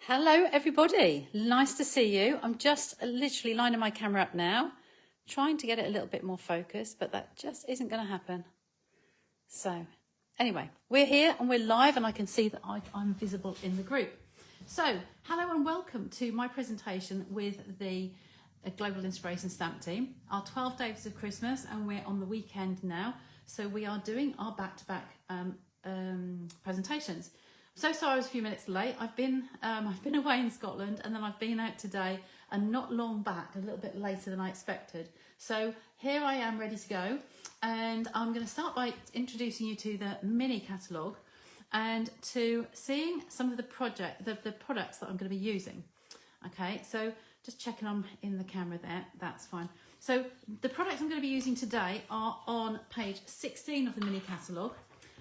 Hello everybody, nice to see you. I'm just literally lining my camera up now, trying to get it a little bit more focused, but that just isn't going to happen. So anyway, we're here and we're live and I can see that I'm visible in the group. So hello and welcome to my presentation with the Global Inspiration Stamp team. Our 12 days of Christmas and we're on the weekend now. So we are doing our back-to-back presentations. So sorry I was a few minutes late. I've been away in Scotland and then I've been out today and not long back, a little bit later than I expected. So here I am ready to go, and I'm going to start by introducing you to the mini catalogue and to seeing some of the products that I'm going to be using. Okay, so just checking I'm in the camera there, that's fine. So the products I'm going to be using today are on page 16 of the mini catalogue.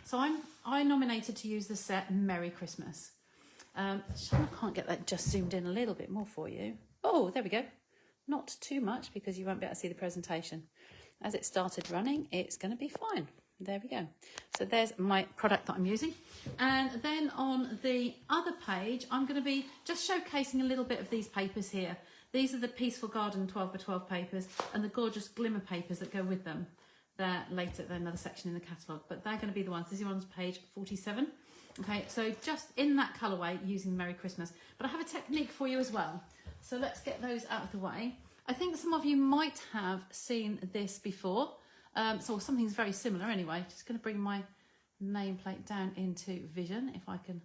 So I nominated to use the set Merry Christmas. I can't get that just zoomed in a little bit more for you. Oh, there we go. Not too much because you won't be able to see the presentation. As it started running, it's going to be fine. There we go. So there's my product that I'm using. And then on the other page, I'm going to be just showcasing a little bit of these papers here. These are the Peaceful Garden 12x12 papers and the gorgeous glimmer papers that go with them. They're later, they're another section in the catalogue, but they're going to be the ones. This is on page 47. Okay, so just in that colourway using Merry Christmas. But I have a technique for you as well. So let's get those out of the way. I think some of you might have seen this before. So something's very similar anyway. Just going to bring my nameplate down into vision if I can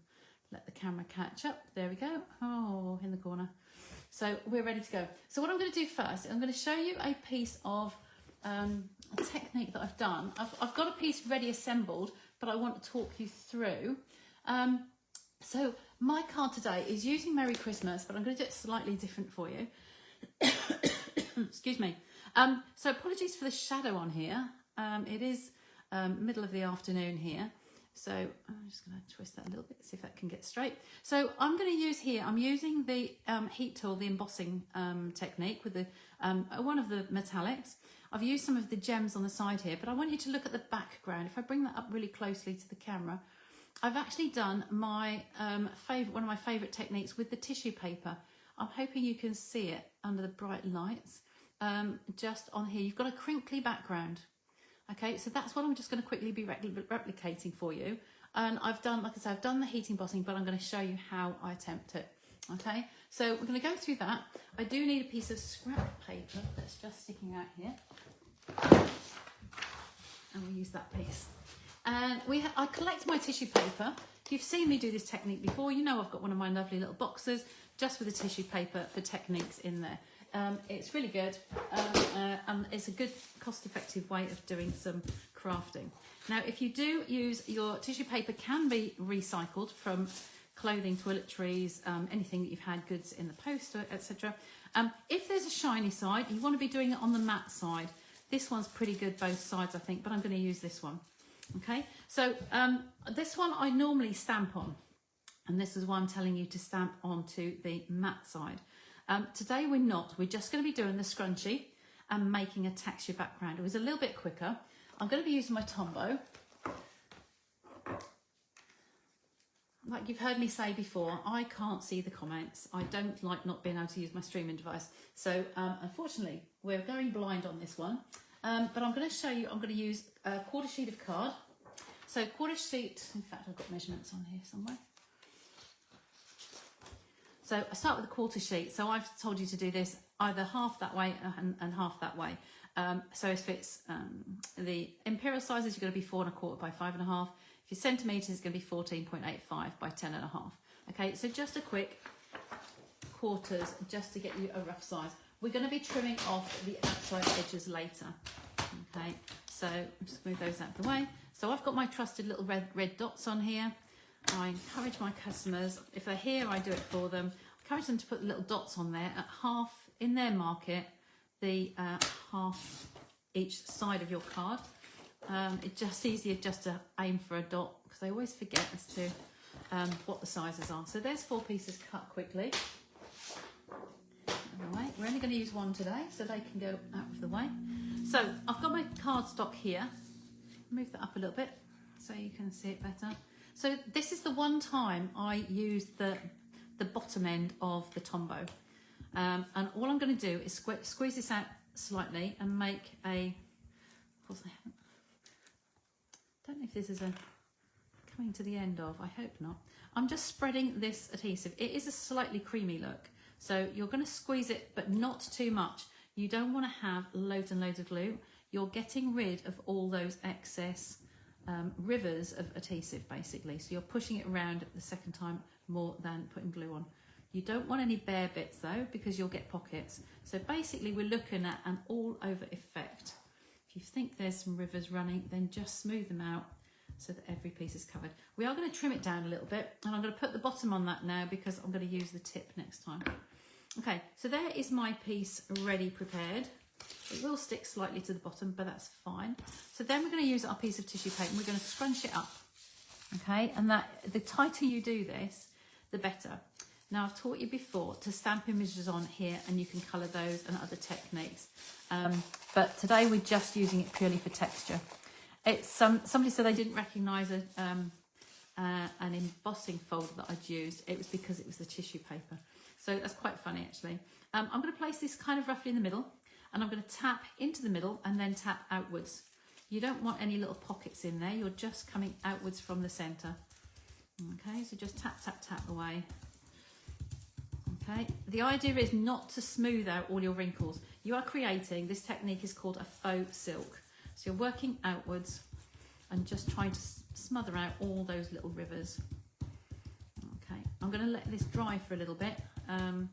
let the camera catch up. There we go. Oh, in the corner. So we're ready to go. So what I'm going to do first, I'm going to show you a piece of a technique that I've done. I've got a piece ready assembled, but I want to talk you through. So my card today is using Merry Christmas, but I'm going to do it slightly different for you. Excuse me. So apologies for the shadow on here. It is middle of the afternoon here. So I'm just going to twist that a little bit, see if that can get straight. So I'm going to use here, I'm using the heat tool, the embossing technique with the one of the metallics. I've used some of the gems on the side here, but I want you to look at the background. If I bring that up really closely to the camera, I've actually done my one of my favourite techniques with the tissue paper. I'm hoping you can see it under the bright lights. Just on here, you've got a crinkly background. Okay, so that's what I'm just going to quickly be replicating for you. And I've done, like I said, I've done the heat embossing, but I'm going to show you how I attempt it. Okay, so we're going to go through that. I do need a piece of scrap paper that's just sticking out here. And we'll use that piece. And I collect my tissue paper. If you've seen me do this technique before, you know I've got one of my lovely little boxes just with the tissue paper for techniques in there. It's really good and it's a good cost-effective way of doing some crafting. Now, if you do use your tissue paper, can be recycled from clothing, toiletries, anything that you've had goods in the post, etc. If there's a shiny side, you want to be doing it on the matte side. This one's pretty good both sides, I think, but I'm going to use this one. Okay, so this one I normally stamp on, and this is why I'm telling you to stamp onto the matte side. Today we're not. We're just going to be doing the scrunchie and making a texture background. It was a little bit quicker. I'm going to be using my Tombow. Like you've heard me say before, I can't see the comments. I don't like not being able to use my streaming device. So unfortunately, we're going blind on this one. But I'm going to show you, I'm going to use a quarter sheet of card. So quarter sheet, in fact, I've got measurements on here somewhere. So I start with a quarter sheet. So I've told you to do this either half that way and half that way. So if it's the imperial sizes, you're going to be 4 1/4 by 5 1/2. If your centimetres, it's going to be 14.85 by 10 1/2. Okay, so just a quick quarters just to get you a rough size. We're going to be trimming off the outside edges later. Okay, so just move those out of the way. So I've got my trusted little red dots on here. I encourage my customers, if they're here, I do it for them. I encourage them to put little dots on there at half in their market, the half each side of your card. It's just easier just to aim for a dot because I always forget as to what the sizes are. So there's 4 pieces cut quickly. Anyway, we're only going to use one today, so they can go out of the way. So I've got my cardstock here. Move that up a little bit so you can see it better. So this is the one time I used the the bottom end of the tombow. And all I'm going to do is squeeze this out slightly and make a, of course I haven't, don't know if this is a coming to the end of, I hope not. I'm just spreading this adhesive. It is a slightly creamy look, so you're going to squeeze it, but not too much. You don't want to have loads and loads of glue. You're getting rid of all those excess rivers of adhesive, basically. So you're pushing it around the second time more than putting glue on. You don't want any bare bits though, because you'll get pockets. So basically we're looking at an all over effect. If you think there's some rivers running, then just smooth them out so that every piece is covered. We are going to trim it down a little bit, and I'm going to put the bottom on that now because I'm going to use the tip next time. Okay, so there is my piece ready prepared. It will stick slightly to the bottom, but that's fine. So then we're going to use our piece of tissue paper and we're going to scrunch it up. Okay, and that the tighter you do this, the better. Now I've taught you before to stamp images on here, and you can colour those and other techniques. But today we're just using it purely for texture. It's somebody said they didn't recognise an embossing folder that I'd used. It was because it was the tissue paper. So that's quite funny actually. I'm going to place this kind of roughly in the middle, and I'm going to tap into the middle and then tap outwards. You don't want any little pockets in there. You're just coming outwards from the centre. Okay, so just tap, tap, tap away. Okay, the idea is not to smooth out all your wrinkles. You are creating, this technique is called a faux silk. So you're working outwards and just trying to smother out all those little rivers. Okay, I'm going to let this dry for a little bit, and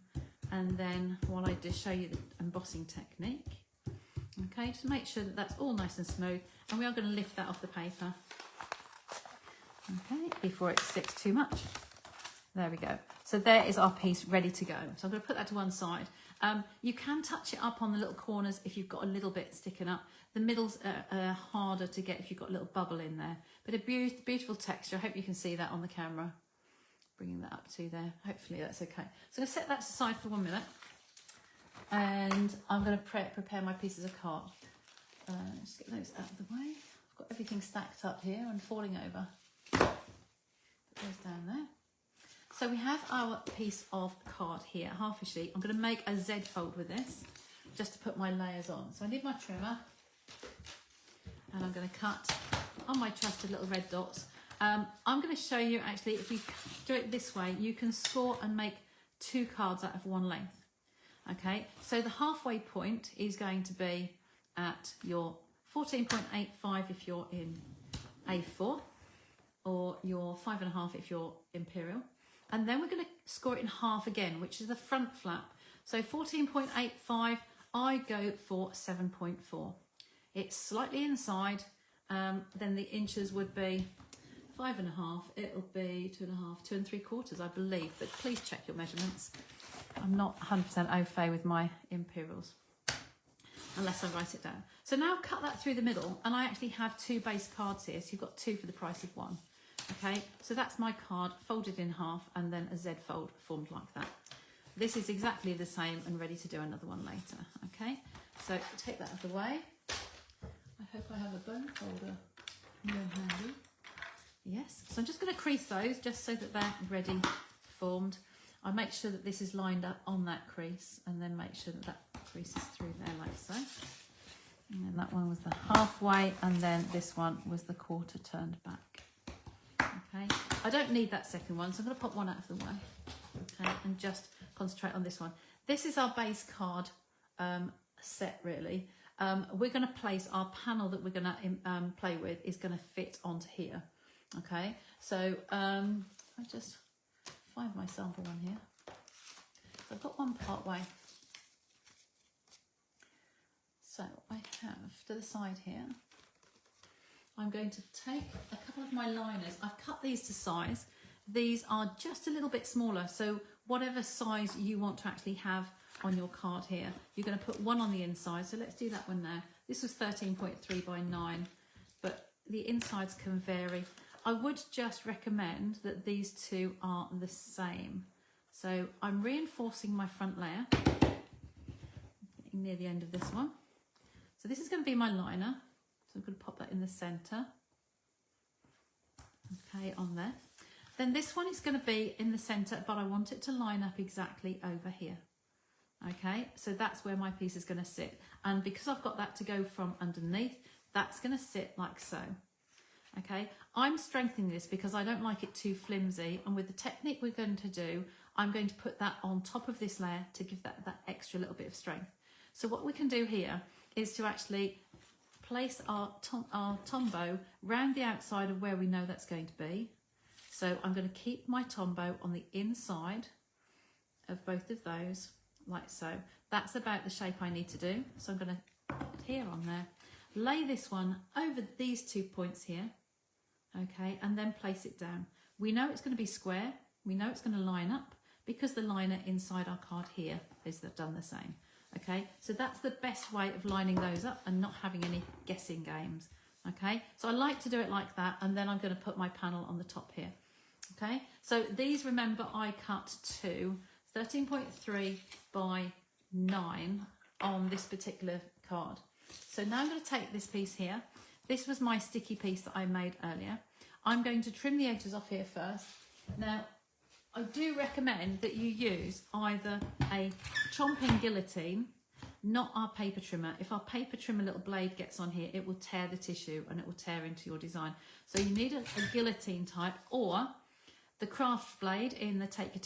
then while I just show you the embossing technique. Okay, just make sure that that's all nice and smooth, and we are going to lift that off the paper. Okay, before it sticks too much. There we go. So there is our piece ready to go. So I'm going to put that to one side. You can touch it up on the little corners if you've got a little bit sticking up. The middle's harder to get if you've got a little bubble in there. But a beautiful texture. I hope you can see that on the camera. Bringing that up to there. Hopefully that's okay. So I'm going to set that aside for 1 minute. And I'm going to prepare my pieces of card. Just get those out of the way. I've got everything stacked up here and falling over. Put those down there. So we have our piece of card here, half a sheet. I'm going to make a Z fold with this, just to put my layers on. So I need my trimmer, and I'm going to cut on my trusted little red dots. I'm going to show you actually, if you do it this way, you can score and make 2 cards out of 1 length. Okay, so the halfway point is going to be at your 14.85 if you're in A4, or your 5.5 if you're Imperial. And then we're going to score it in half again, which is the front flap. So 14.85, I go for 7.4. It's slightly inside, then the inches would be 5.5, it'll be 2.5, 2 3/4, I believe, but please check your measurements. I'm not 100% au fait with my Imperials, unless I write it down. So now cut that through the middle, and I actually have 2 base cards here, so you've got 2 for the price of 1. Okay, so that's my card folded in half, and then a Z fold formed like that. This is exactly the same and ready to do another one later. Okay, so take that out of the way. I hope I have a bone folder handy. Yes, so I'm just going to crease those just so that they're ready formed. I make sure that this is lined up on that crease, and then make sure that that crease is through there like so. And then that one was the halfway, and then this one was the quarter turned back. Okay, I don't need that second one, so I'm going to pop one out of the way. Okay, and just concentrate on this one. This is our base card set, really. We're going to place our panel that we're going to play with is going to fit onto here. Okay, so I just find my sample one here. So I've got one part way. So I have to the side here. I'm going to take a couple of my liners. I've cut these to size. These are just a little bit smaller, so whatever size you want to actually have on your card here, you're going to put one on the inside. So let's do that one now. This was 13.3 by 9, but the insides can vary. I would just recommend that these 2 are the same. So I'm reinforcing my front layer, getting near the end of this one. So this is going to be my liner. So I'm going to pop that in the centre. Okay, on there. Then this one is going to be in the centre, but I want it to line up exactly over here. Okay, so that's where my piece is going to sit. And because I've got that to go from underneath, that's going to sit like so. Okay, I'm strengthening this because I don't like it too flimsy. And with the technique we're going to do, I'm going to put that on top of this layer to give that extra little bit of strength. So what we can do here is to actually place our tombow round the outside of where we know that's going to be. So I'm going to keep my tombow on the inside of both of those, like so. That's about the shape I need to do. So I'm going to put here on there, lay this one over these 2 points here, okay, and then place it down. We know it's going to be square. We know it's going to line up because the liner inside our card here is done the same. Okay, so that's the best way of lining those up and not having any guessing games. Okay, so I like to do it like that, and then I'm going to put my panel on the top here. Okay, so these, remember, I cut to 13.3 by 9 on this particular card. So now I'm going to take this piece here. This was my sticky piece that I made earlier. I'm going to trim the edges off here first. Now, I do recommend that you use either a chomping guillotine, not our paper trimmer. If our paper trimmer little blade gets on here, it will tear the tissue and it will tear into your design. So you need a guillotine type, or the craft blade in the take your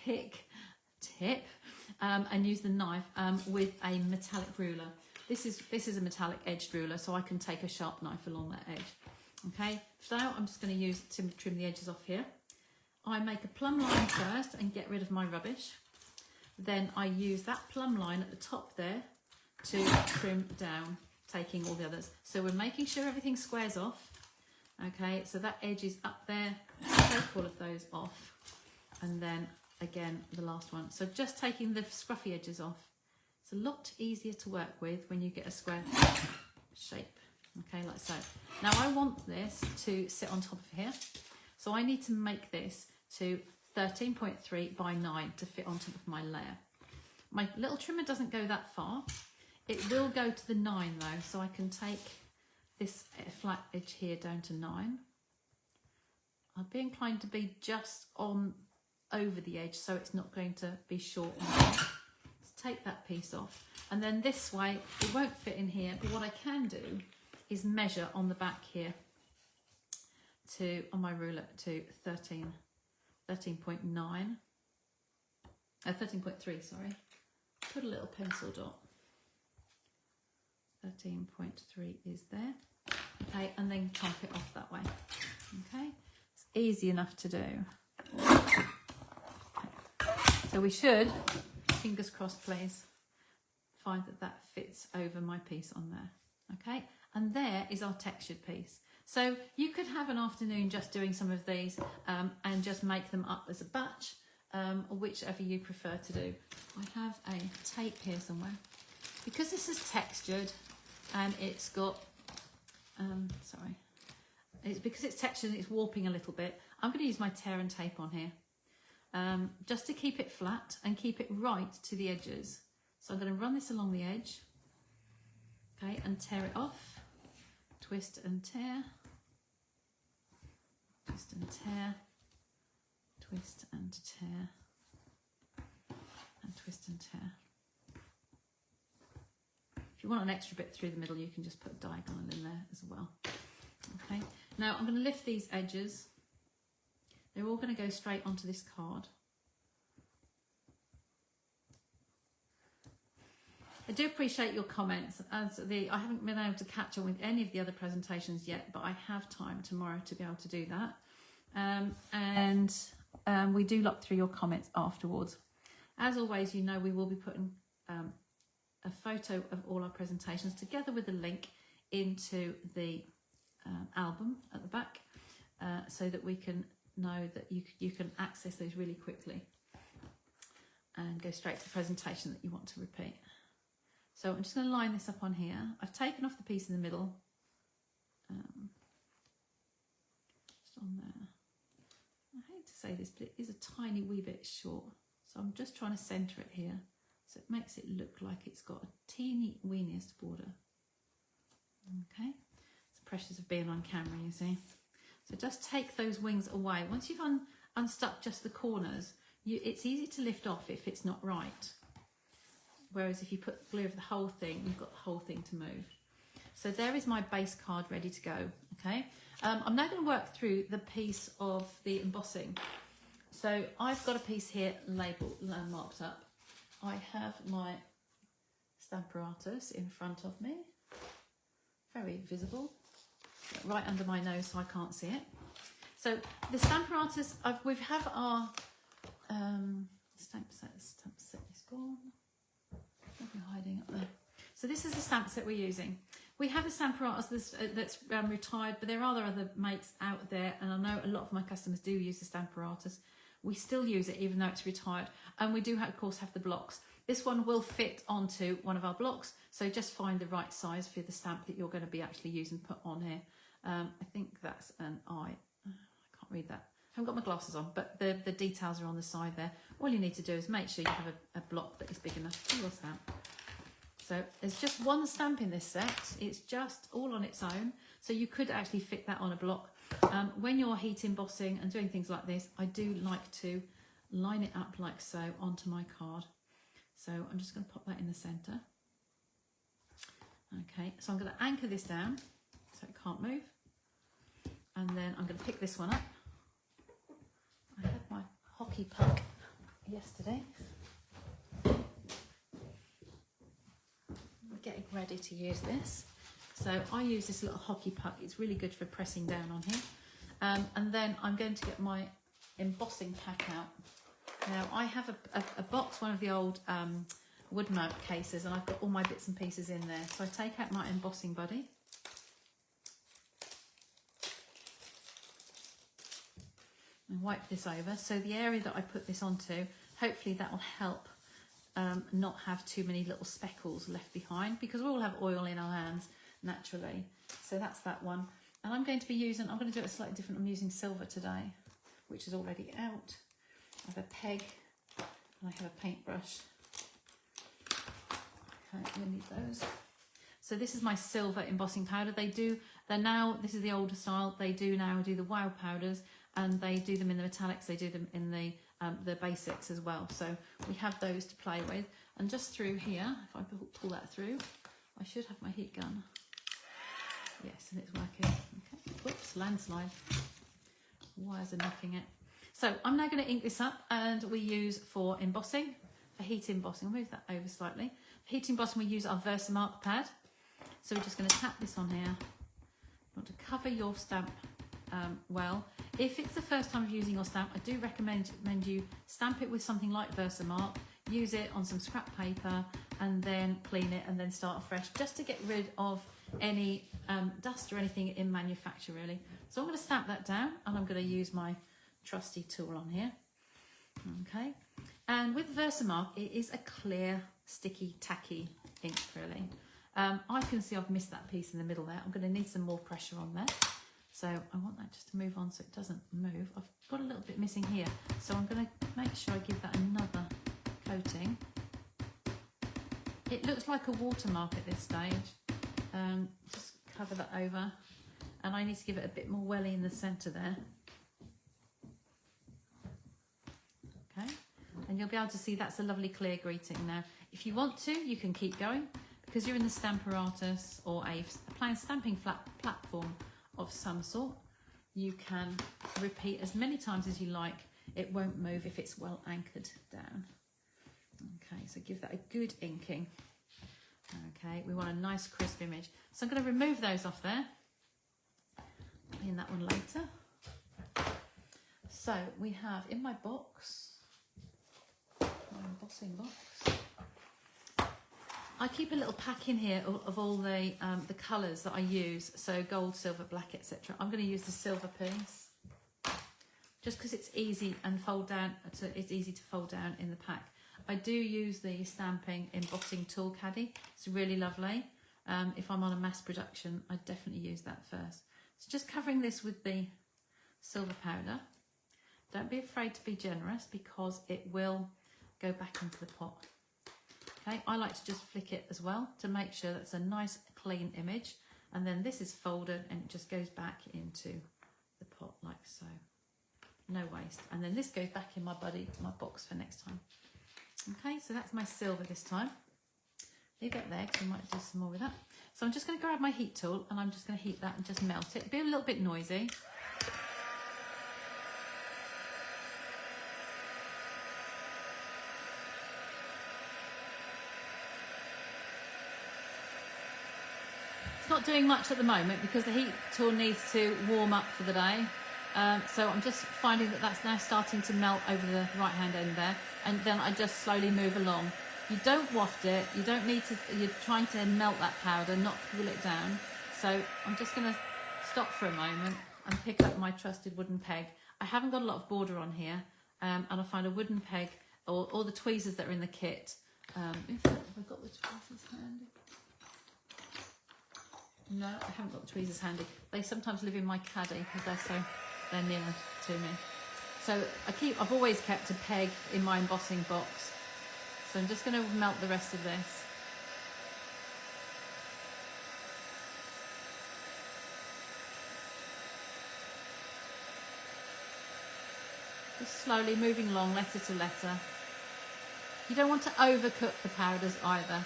pick tip, and use the knife with a metallic ruler. This is a metallic edged ruler, so I can take a sharp knife along that edge. Okay, so I'm just going to use to trim the edges off here. I make a plumb line first and get rid of my rubbish. Then I use that plumb line at the top there to trim down, taking all the others. So we're making sure everything squares off. Okay, so that edge is up there. Take all of those off. And then again, the last one. So just taking the scruffy edges off. It's a lot easier to work with when you get a square shape. Okay, like so. Now I want this to sit on top of here. So I need to make this to 13.3 by 9 to fit on top of my layer. My little trimmer doesn't go that far. It will go to the 9 though, so I can take this flat edge here down to 9. I'd be inclined to be just on over the edge, so it's not going to be short. Let's take that piece off, and then this way it won't fit in here, but what I can do is measure on the back here on my ruler to 13.9, 13.3, sorry. Put a little pencil dot. 13.3 is there. Okay, and then chomp it off that way. Okay, it's easy enough to do. So we should, fingers crossed please, find that fits over my piece on there. Okay, and there is our textured piece. So you could have an afternoon just doing some of these and just make them up as a batch, or whichever you prefer to do. I have a tape here somewhere. Because this is textured and it's got, because it's textured and it's warping a little bit, I'm going to use my tear and tape on here. Just to keep it flat and keep it right to the edges. So I'm going to run this along the edge, okay, and tear it off, twist and tear, twist and tear, twist and tear, and twist and tear. If you want an extra bit through the middle, you can just put a diagonal in there as well. Okay, now I'm going to lift these edges. They're all going to go straight onto this card. I do appreciate your comments. I haven't been able to catch up with any of the other presentations yet, but I have time tomorrow to be able to do that. We do look through your comments afterwards. As always, you know we will be putting a photo of all our presentations together with a link into the album at the back, so that we can know that you can access those really quickly and go straight to the presentation that you want to repeat. So I'm just going to line this up on here. I've taken off the piece in the middle, just on there. I hate to say this, but it is a tiny wee bit short, so I'm just trying to centre it here so it makes it look like it's got a teeny weeniest border. Okay, it's the pressures of being on camera, you see. So just take those wings away. Once you've unstuck just the corners, it's easy to lift off if it's not right. Whereas if you put glue over the whole thing, you've got the whole thing to move. So there is my base card ready to go, okay? I'm now going to work through the piece of the embossing. So I've got a piece here labelled and marked up. I have my stamparatus in front of me, very visible, right under my nose so I can't see it. So the stamparatus, we have our stamp set is gone. Nothing hiding up there. So this is the stamp set we're using. We have a stamparatus that's retired, but there are other makes out there, and I know a lot of my customers do use the stamparatus. We still use it even though it's retired, and we do of course have the blocks. This one will fit onto one of our blocks, so just find the right size for the stamp that you're going to be actually using put on here. I think that's an I can't read that. I haven't got my glasses on, but the details are on the side there. All you need to do is make sure you have a block that is big enough for your stamp. So there's just one stamp in this set. It's just all on its own. So you could actually fit that on a block. When you're heat embossing and doing things like this, I do like to line it up like so onto my card. So I'm just going to pop that in the centre. Okay, so I'm going to anchor this down so it can't move. And then I'm going to pick this one up. I had my hockey puck yesterday. Getting ready to use this, so I use this little hockey puck. It's really good for pressing down on here, and then I'm going to get my embossing pack out. Now I have a box, one of the old wood mount cases, and I've got all my bits and pieces in there. So I take out my embossing buddy, and wipe this over, so the area that I put this onto, hopefully that will help not have too many little speckles left behind, because we all have oil in our hands naturally. So that's that one. And I'm going to do it slightly different. I'm using silver today, which is already out. I have a peg and I have a paintbrush. Okay, we need those. So this is my silver embossing powder. This is the older style. They do now do the wow powders, and they do them in the metallics. They do them in the basics as well. So we have those to play with. And just through here, if I pull that through, I should have my heat gun. Yes, and it's working. Okay. Whoops, landslide. Wires are knocking it. So I'm now going to ink this up, and we use for embossing, for heat embossing. I'll move that over slightly. For heat embossing, we use our Versamark pad. So we're just going to tap this on here. You want to cover your stamp well. If it's the first time of using your stamp, I do recommend you stamp it with something like Versamark, use it on some scrap paper, and then clean it and then start afresh, just to get rid of any dust or anything in manufacture really. So I'm going to stamp that down, and I'm going to use my trusty tool on here. Okay, and with Versamark, it is a clear, sticky, tacky ink really. I can see I've missed that piece in the middle there. I'm going to need some more pressure on there. So I want that just to move on so it doesn't move. I've got a little bit missing here, so I'm going to make sure I give that another coating. It looks like a watermark at this stage. Just cover that over, and I need to give it a bit more welly in the centre there. Okay, and you'll be able to see that's a lovely clear greeting. Now, if you want to, you can keep going, because you're in the stamparatus or a plain stamping platform of some sort. You can repeat as many times as you like. It won't move if it's well anchored down. Okay, so give that a good inking. Okay, we want a nice crisp image. So I'm going to remove those off there. Clean that one later. So we have in my box, my embossing box, I keep a little pack in here of all the colours that I use, so gold, silver, black, etc. I'm going to use the silver piece, just because it's easy and fold down. It's easy to fold down in the pack. I do use the stamping embossing tool caddy. It's really lovely. If I'm on a mass production, I definitely use that first. So just covering this with the silver powder. Don't be afraid to be generous, because it will go back into the pot. Okay, I like to just flick it as well to make sure that's a nice clean image, and then this is folded and it just goes back into the pot like so. No waste. And then this goes back in my box for next time. Okay, so that's my silver this time. Leave that there because we might do some more with that. So I'm just going to grab my heat tool and I'm just going to heat that and just melt it. It'll be a little bit noisy. It's not doing much at the moment because the heat tool needs to warm up for the day. So I'm just finding that that's now starting to melt over the right hand end there, and then I just slowly move along. You don't waft it, you don't need to, you're trying to melt that powder, not cool it down. So I'm just going to stop for a moment and pick up my trusted wooden peg. I haven't got a lot of border on here, and I find a wooden peg or the tweezers that are in the kit. In fact, have I got the tweezers handy? No, I haven't got the tweezers handy. They sometimes live in my caddy because they're nearer to me. So I've always kept a peg in my embossing box. So I'm just going to melt the rest of this. Just slowly moving along, letter to letter. You don't want to overcook the powders either.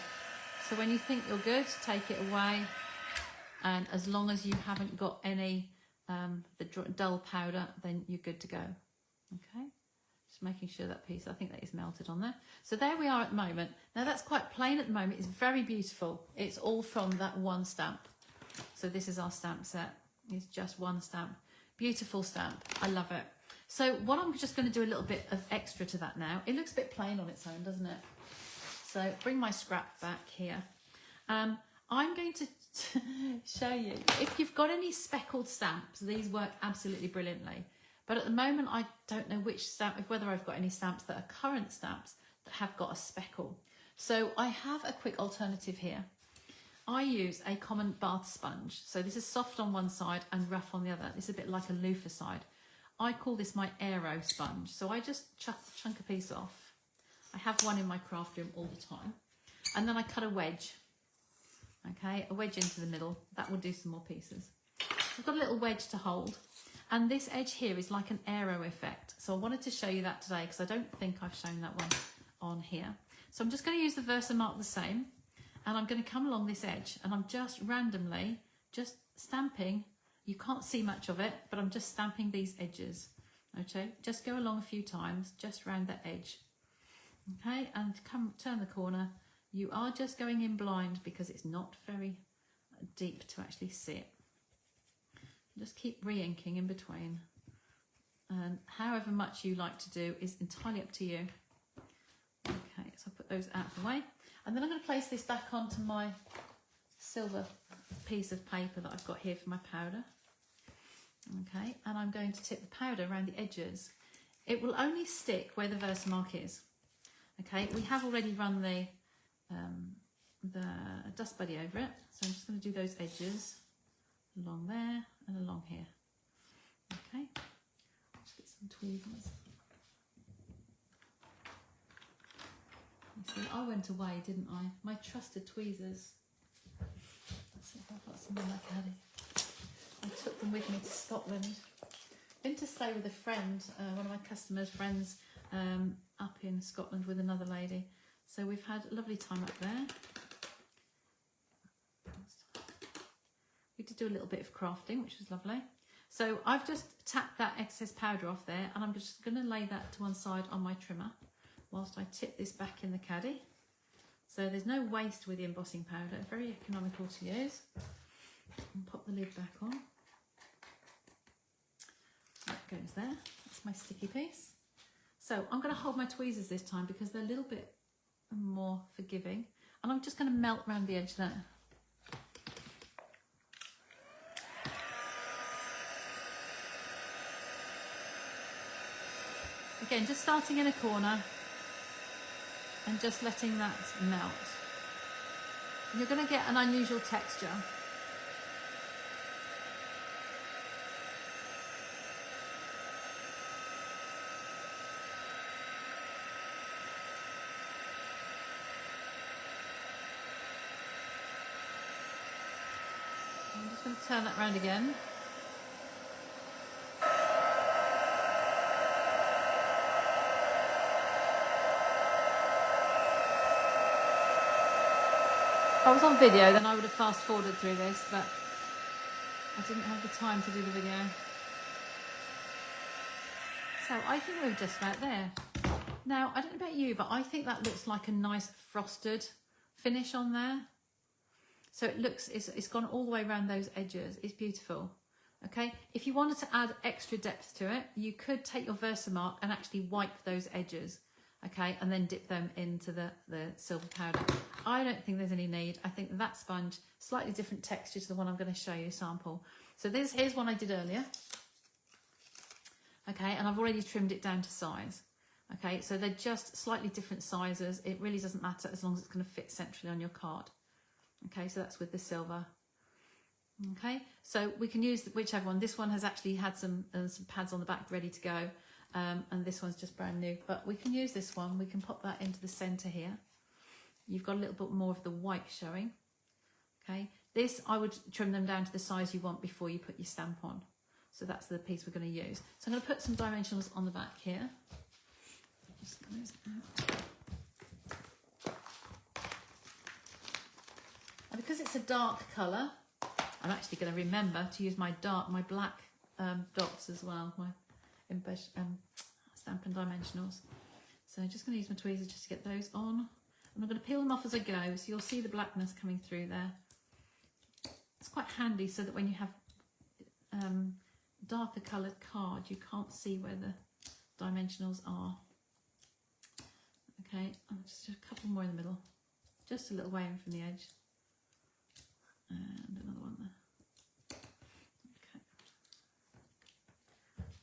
So when you think you're good, take it away. And as long as you haven't got any the dull powder, then you're good to go. Okay, just making sure that piece, I think that is melted on there. So there we are at the moment. Now that's quite plain at the moment. It's very beautiful. It's all from that one stamp. So this is our stamp set. It's just one stamp. Beautiful stamp. I love it. So what I'm just going to do a little bit of extra to that now. It looks a bit plain on its own, doesn't it? So bring my scrap back here. I'm going to show you, if you've got any speckled stamps, these work absolutely brilliantly. But at the moment, I don't know which stamp, whether I've got any stamps that are current stamps that have got a speckle. So I have a quick alternative here. I use a common bath sponge. So this is soft on one side and rough on the other. It's a bit like a loofah side. I call this my aero sponge. So I just chunk a piece off. I have one in my craft room all the time. And then I cut a wedge. Okay, a wedge into the middle. That will do some more pieces. So I've got a little wedge to hold. And this edge here is like an aero effect. So I wanted to show you that today because I don't think I've shown that one on here. So I'm just going to use the Versamark the same. And I'm going to come along this edge and I'm just randomly just stamping. You can't see much of it, but I'm just stamping these edges. Okay, just go along a few times, just round that edge. Okay, and turn the corner. You are just going in blind because it's not very deep to actually see it. Just keep re-inking in between. And however much you like to do is entirely up to you. Okay, so I'll put those out of the way. And then I'm going to place this back onto my silver piece of paper that I've got here for my powder. Okay, and I'm going to tip the powder around the edges. It will only stick where the Versamark is. Okay, we have already run the dust buddy over it, so I'm just going to do those edges along there and along here. Okay, just get some tweezers. You see, I went away, didn't I? My trusted tweezers. Let's see if I've got some in my caddy. I took them with me to Scotland. Been to stay with a friend, one of my customers' friends, up in Scotland with another lady. So we've had a lovely time up there. We did do a little bit of crafting, which was lovely. So I've just tapped that excess powder off there and I'm just going to lay that to one side on my trimmer whilst I tip this back in the caddy. So there's no waste with the embossing powder, very economical to use. And pop the lid back on. That goes there. That's my sticky piece. So I'm going to hold my tweezers this time because they're a little bit more forgiving. And I'm just going to melt around the edge there. Again, just starting in a corner and just letting that melt. You're going to get an unusual texture. I'm just going to turn that round again. I was on video, then I would have fast forwarded through this, but I didn't have the time to do the video. So I think we're just about there. Now, I don't know about you, but I think that looks like a nice frosted finish on there. So it looks, it's gone all the way around those edges. It's beautiful. Okay, if you wanted to add extra depth to it, you could take your Versamark and actually wipe those edges, okay, and then dip them into the silver powder. I don't think there's any need. I think that sponge, slightly different texture to the one I'm going to show you sample. So here's one I did earlier. Okay, and I've already trimmed it down to size. Okay, so they're just slightly different sizes. It really doesn't matter as long as it's going to fit centrally on your card. Okay, so that's with the silver. Okay, so we can use whichever one. This one has actually had some pads on the back ready to go, and this one's just brand new, but we can use this one. We can pop that into the center here. You've got a little bit more of the white showing. Okay, this I would trim them down to the size you want before you put your stamp on. So that's the piece we're going to use. So I'm going to put some dimensionals on the back here. Just get those out. And because it's a dark colour, I'm actually going to remember to use my black dots as well, my Stampin' Dimensionals. So I'm just going to use my tweezers just to get those on. And I'm going to peel them off as I go, so you'll see the blackness coming through there. It's quite handy so that when you have darker coloured card, you can't see where the dimensionals are. Okay, and just a couple more in the middle, just a little way in from the edge. And another one there. Okay.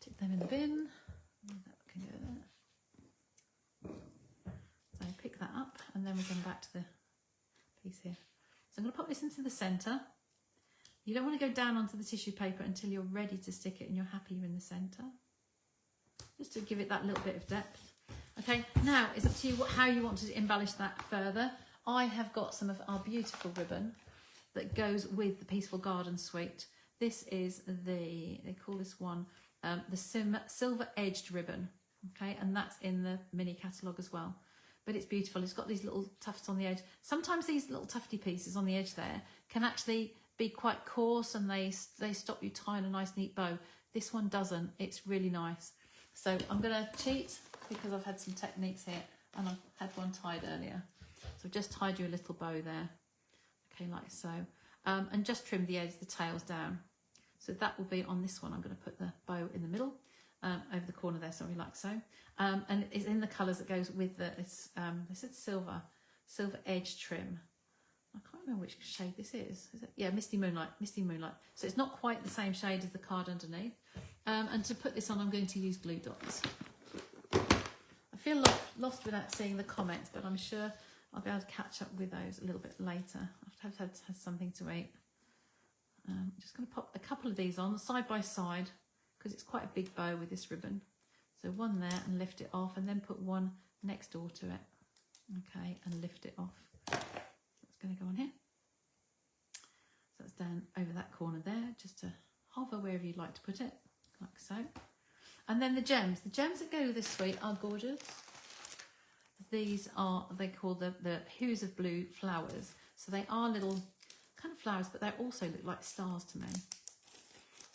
Tip them in the bin. That can go there. So pick that up, and then we're going back to the piece here. So I'm going to pop this into the centre. You don't want to go down onto the tissue paper until you're ready to stick it and you're happy you're in the centre. Just to give it that little bit of depth. Okay, now it's up to you how you want to embellish that further. I have got some of our beautiful ribbon that goes with the Peaceful Garden Suite. This is they call this one the silver edged ribbon, okay, and that's in the mini catalogue as well. But it's beautiful. It's got these little tufts on the edge. Sometimes these little tufty pieces on the edge there can actually be quite coarse, and they stop you tying a nice neat bow. This one doesn't. It's really nice. So I'm going to cheat because I've had some techniques here, and I've had one tied earlier. So I've just tied you a little bow there. Okay, like so, and just trim the edge, the tails down. So that will be on this one. I'm going to put the bow in the middle, over the corner there, sorry, like so. And it's in the colours that goes with the, they said silver edge trim. I can't remember which shade this is. Is it? Yeah, Misty Moonlight. So it's not quite the same shade as the card underneath. And to put this on, I'm going to use glue dots. I feel lost without seeing the comments, but I'm sure I'll be able to catch up with those a little bit later. I've had something to eat. I'm just going to pop a couple of these on side by side because it's quite a big bow with this ribbon. So one there and lift it off, and then put one next door to it. Okay, and lift it off. So it's going to go on here. So that's down over that corner there, just to hover wherever you'd like to put it, like so. And then the gems. The gems that go with this suite are gorgeous. These are, they call the hues of blue flowers. So they are little kind of flowers, but they also look like stars to me.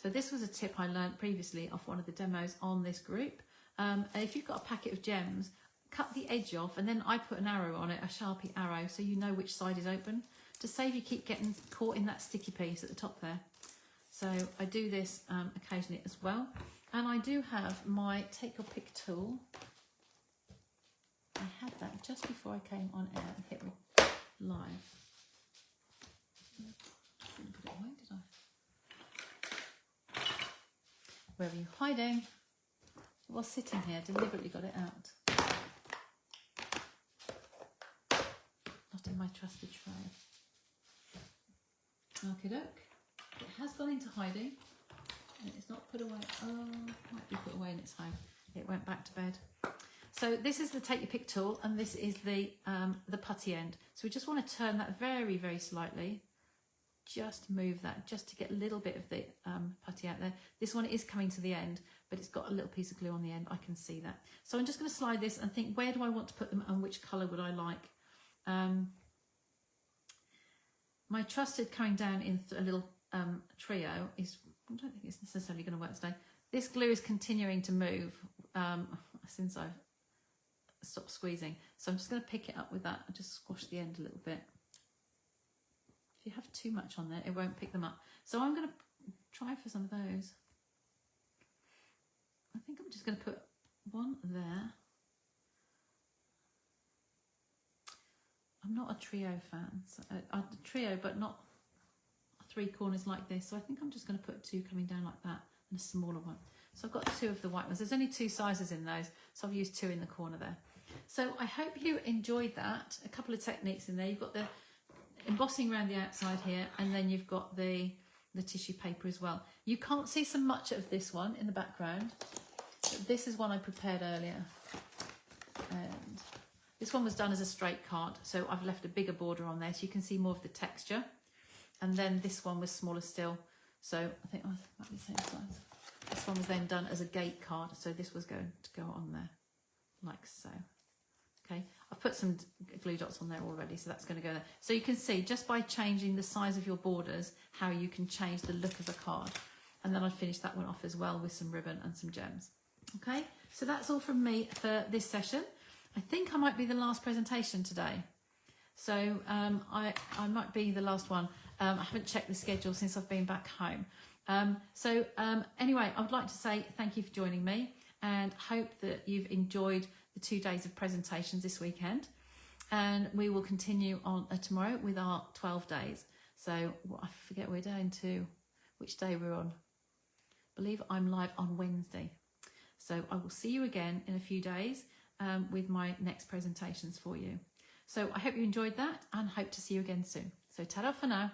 So this was a tip I learned previously off one of the demos on this group. And if you've got a packet of gems, cut the edge off, and then I put an arrow on it, a Sharpie arrow, so you know which side is open, to save you keep getting caught in that sticky piece at the top there. So I do this occasionally as well. And I do have my Take Your Pick tool. I had that just before I came on air and hit live. I didn't put it away, did I? Where were you hiding? I was sitting here, deliberately got it out. Not in my trusted tray. Okie doke. It has gone into hiding. And it's not put away. Oh, might be put away in its home. It went back to bed. So this is the Take Your Pick tool, and this is the putty end. So we just want to turn that very, very slightly. Just move that, just to get a little bit of the putty out there. This one is coming to the end, but it's got a little piece of glue on the end. I can see that. So I'm just going to slide this and think, where do I want to put them, and which colour would I like? my trusted coming down in a little trio is, I don't think it's necessarily going to work today. This glue is continuing to move since I've stopped squeezing. So I'm just going to pick it up with that and just squash the end a little bit. If you have too much on there, it won't pick them up. So I'm going to try for some of those. I think I'm just going to put one there. I'm not a trio fan, so, a trio, but not 3 corners like this. So I think I'm just going to put 2 coming down like that and a smaller one. So I've got 2 of the white ones. There's only 2 sizes in those, so I've used 2 in the corner there. So I hope you enjoyed that. A couple of techniques in there. You've got the embossing around the outside here, and then you've got the tissue paper as well. You can't see so much of this one in the background, but this is one I prepared earlier. And this one was done as a straight card, so I've left a bigger border on there so you can see more of the texture. And then this one was smaller still, so I think it might be the same size. This one was then done as a gate card, so this was going to go on there, like so. Okay, I've put some glue dots on there already, so that's going to go there. So you can see, just by changing the size of your borders, how you can change the look of a card. And then I finished that one off as well with some ribbon and some gems. Okay, so that's all from me for this session. I think I might be the last presentation today. So I might be the last one. I haven't checked the schedule since I've been back home. Anyway, I would like to say thank you for joining me, and hope that you've enjoyed the 2 days of presentations this weekend. And we will continue on tomorrow with our 12 days. So I forget we're down to which day we're on. I believe I'm live on Wednesday. So I will see you again in a few days with my next presentations for you. So I hope you enjoyed that, and hope to see you again soon. So ta-da for now.